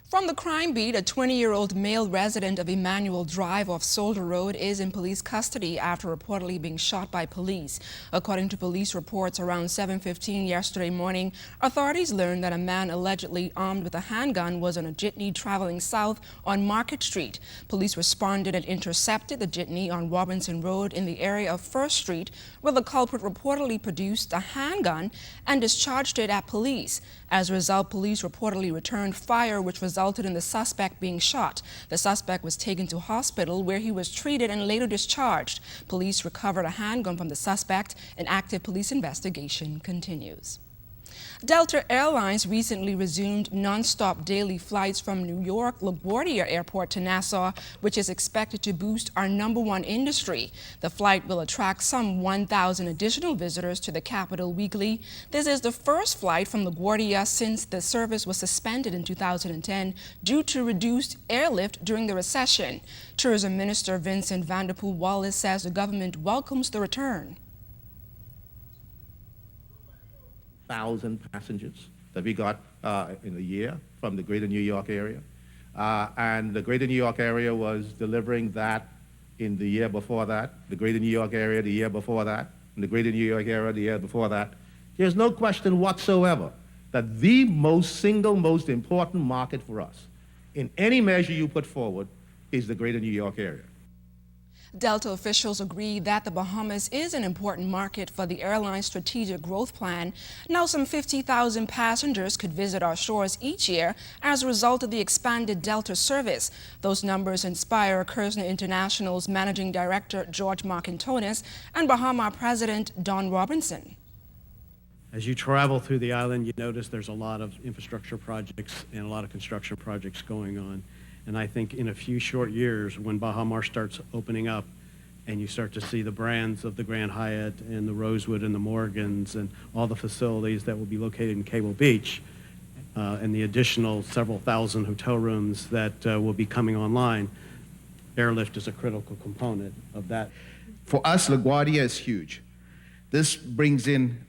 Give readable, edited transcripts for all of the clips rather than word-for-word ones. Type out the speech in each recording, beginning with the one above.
From the crime beat, a 20-year-old male resident of Emmanuel Drive off Soldier Road is in police custody after reportedly being shot by police. According to police reports, around 7:15 yesterday morning, authorities learned that a man allegedly armed with a handgun was on a jitney traveling south on Market Street. Police responded and intercepted the jitney on Robinson Road in the area of First Street, where the culprit reportedly produced a handgun and discharged it at police. As a result, police reportedly returned fire, which resulted in the suspect being shot. The suspect was taken to hospital where he was treated and later discharged. Police recovered a handgun from the suspect. An active police investigation continues. Delta Airlines recently resumed non-stop daily flights from New York LaGuardia Airport to Nassau, which is expected to boost our #1 industry. The flight will attract some 1,000 additional visitors to the capital weekly. This is the first flight from LaGuardia since the service was suspended in 2010 due to reduced airlift during the recession. Tourism Minister Vincent Vanderpool Wallace says the government welcomes the return. 1,000 passengers that we got in a year from the greater New York area. And the greater New York area was delivering that in the year before that, the greater New York area the year before that, and the greater New York area the year before that. There's no question whatsoever that the single most important market for us in any measure you put forward is the greater New York area. Delta officials agree that the Bahamas is an important market for the airline's strategic growth plan. Now some 50,000 passengers could visit our shores each year as a result of the expanded Delta service. Those numbers inspire Kersner International's Managing Director George Marcantonis and Bahama President Don Robinson. As you travel through the island, you notice there's a lot of infrastructure projects and a lot of construction projects going on. And I think in a few short years, when Baha Mar starts opening up and you start to see the brands of the Grand Hyatt and the Rosewood and the Morgans and all the facilities that will be located in Cable Beach and the additional several thousand hotel rooms that will be coming online, airlift is a critical component of that. For us, LaGuardia is huge. This brings in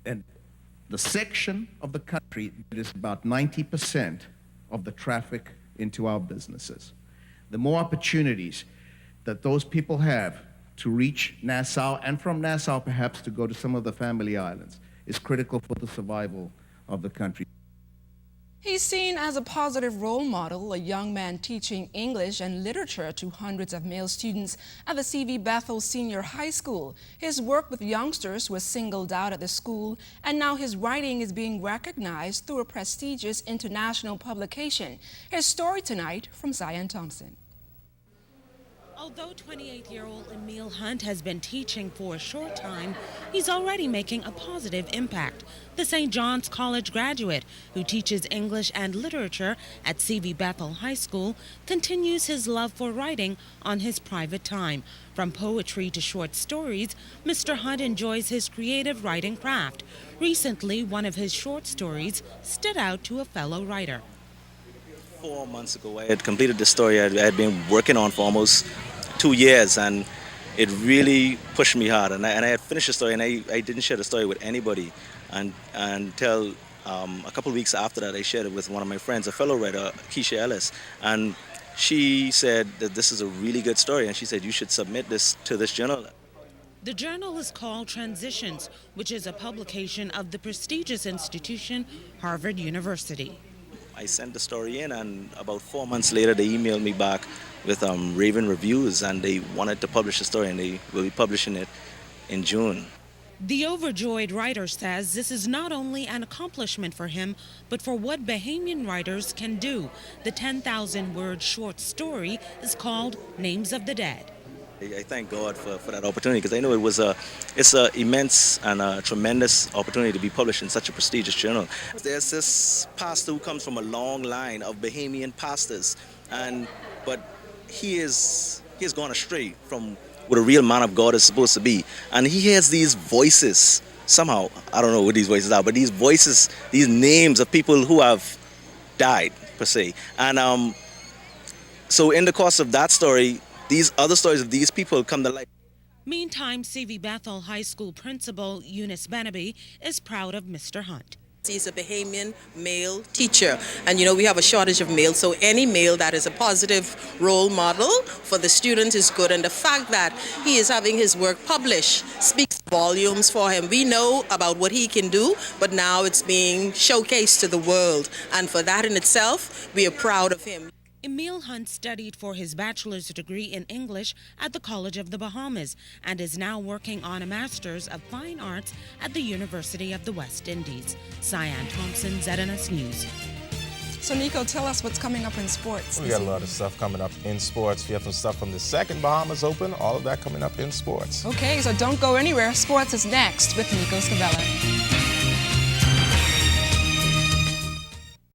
the section of the country that is about 90% of the traffic into our businesses. The more opportunities that those people have to reach Nassau and from Nassau perhaps to go to some of the family islands is critical for the survival of the country. He's seen as a positive role model, a young man teaching English and literature to hundreds of male students at the C.V. Bethel Senior High School. His work with youngsters was singled out at the school, and now his writing is being recognized through a prestigious international publication. His story tonight from Zion Thompson. Although 28-year-old Emil Hunt has been teaching for a short time, he's already making a positive impact. The St. John's College graduate, who teaches English and literature at C.V. Bethel High School, continues his love for writing on his private time. From poetry to short stories, Mr. Hunt enjoys his creative writing craft. Recently, one of his short stories stood out to a fellow writer. 4 months ago, I had completed the story I had been working on for almost 2 years, and it really pushed me hard. And I had finished the story, and I didn't share the story with anybody until a couple of weeks after that. I shared it with one of my friends, a fellow writer, Keisha Ellis, and she said that this is a really good story, and she said you should submit this to this journal. The journal is called Transitions, which is a publication of the prestigious institution Harvard University. I sent the story in, and about 4 months later, they emailed me back with raving reviews, and they wanted to publish the story, and they will be publishing it in June. The overjoyed writer says this is not only an accomplishment for him, but for what Bahamian writers can do. The 10,000-word short story is called Names of the Dead. I thank God for that opportunity, because I know it's an immense and a tremendous opportunity to be published in such a prestigious journal. There's this pastor who comes from a long line of Bahamian pastors, but he has gone astray from what a real man of God is supposed to be. And he hears these voices, somehow, I don't know what these voices are, but these voices, these names of people who have died, per se. And so in the course of that story, these other stories of these people come to light. Meantime, C.V. Bethel High School principal Eunice Benaby is proud of Mr. Hunt. He's a Bahamian male teacher, and we have a shortage of males, so any male that is a positive role model for the student is good, and the fact that he is having his work published speaks volumes for him. We know about what he can do, but now it's being showcased to the world, and for that in itself, we are proud of him. Emil Hunt studied for his bachelor's degree in English at the College of the Bahamas and is now working on a master's of fine arts at the University of the West Indies. Cyan Thompson, ZNS News. So, Nico, tell us what's coming up in sports. We got a lot of stuff coming up in sports. We have some stuff from the second Bahamas Open, all of that coming up in sports. Okay, so don't go anywhere. Sports is next with Nico Scavella.